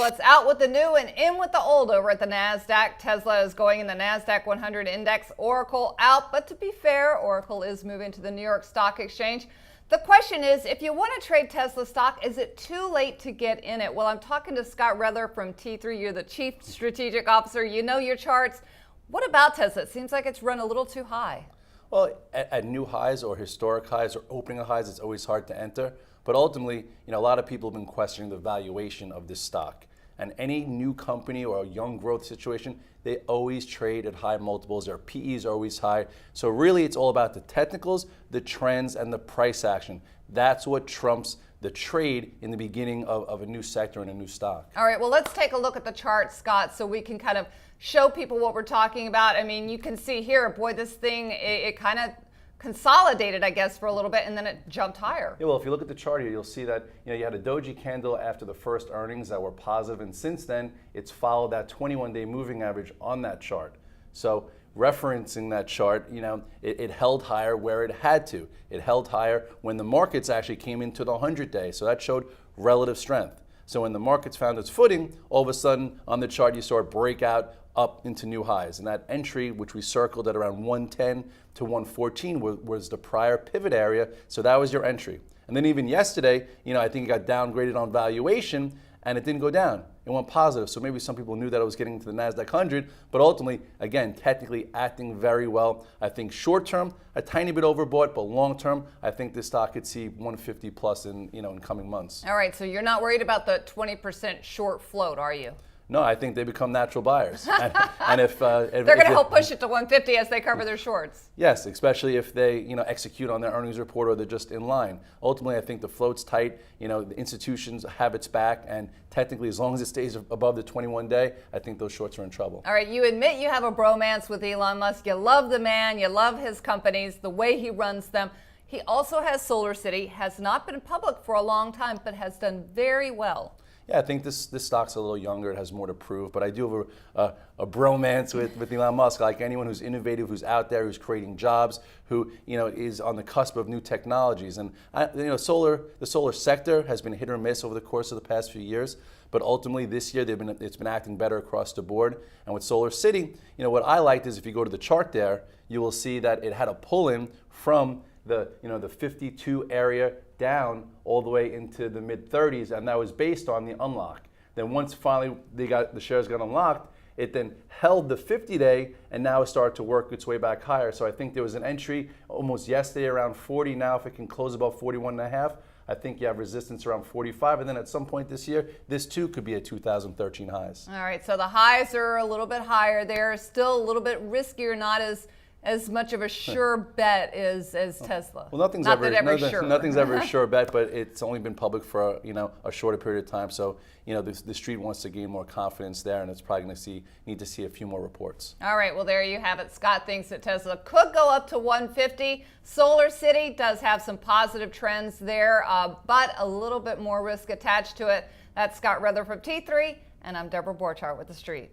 it's out with the new and in with the old over at the NASDAQ. Tesla is going in the NASDAQ 100 index, Oracle out. But to be fair, Oracle is moving to the New York Stock Exchange. The question is, if you want to trade Tesla stock, is it too late to get in it? Well, I'm talking to Scott Redler from T3. You're the Chief Strategic Officer. You know your charts. What about Tesla? It seems like it's run a little too high. Well, at new highs or historic highs or opening highs, it's always hard to enter. But ultimately, a lot of people have been questioning the valuation of this stock. And any new company or a young growth situation, they always trade at high multiples. Their PEs are always high. So really, it's all about the technicals, the trends, and the price action. That's what trumps the trade in the beginning of a new sector and a new stock. All right, well, let's take a look at the chart, Scott, so we can kind of show people what we're talking about. I mean, you can see here, boy, this thing, it kind of consolidated, I guess, for a little bit, and then it jumped higher. Yeah, well, if you look at the chart here, you'll see that you had a doji candle after the first earnings that were positive, and since then, it's followed that 21-day moving average on that chart. So referencing that chart, it held higher where it had to. It held higher when the markets actually came into the 100-day, so that showed relative strength. So when the markets found its footing, all of a sudden on the chart you saw it break out up into new highs. And that entry, which we circled at around 110 to 114, was the prior pivot area. So that was your entry. And then even yesterday, I think it got downgraded on valuation and it didn't go down. It went positive. So maybe some people knew that it was getting into the NASDAQ 100, but ultimately, again, technically acting very well. I think short term, a tiny bit overbought, but long term, I think this stock could see 150 plus in coming months. All right, so you're not worried about the 20% short float, are you? No, I think they become natural buyers. And if they're going to help push it to 150 as they cover their shorts. Yes, especially if they execute on their earnings report or they're just in line. Ultimately, I think the float's tight. The institutions have its back, and technically, as long as it stays above the 21-day, I think those shorts are in trouble. All right, you admit you have a bromance with Elon Musk. You love the man. You love his companies, the way he runs them. He also has Solar City, has not been public for a long time, but has done very well. Yeah, I think this stock's a little younger. It has more to prove. But I do have a bromance with Elon Musk. Like anyone who's innovative, who's out there, who's creating jobs, who is on the cusp of new technologies. And the solar sector has been hit or miss over the course of the past few years. But ultimately, this year it's been acting better across the board. And with Solar City, what I liked is if you go to the chart there, you will see that it had a pull-in from the 52 area down all the way into the mid-30s, and that was based on the unlock. Then once finally the shares got unlocked, it then held the 50-day, and now it started to work its way back higher. So I think there was an entry almost yesterday around 40. Now if it can close above 41.5, I think you have resistance around 45, and then at some point this year, this too could be at 2013 highs. All right, so the highs are a little bit higher. They're still a little bit riskier, not as much of a sure bet as Tesla. Well, nothing's ever a sure bet, but it's only been public for a shorter period of time. So the street wants to gain more confidence there, and it's probably going to need to see a few more reports. All right, well there you have it. Scott thinks that Tesla could go up to 150. Solar City does have some positive trends there, but a little bit more risk attached to it. That's Scott Redler from T3, and I'm Deborah Borchardt with The Street.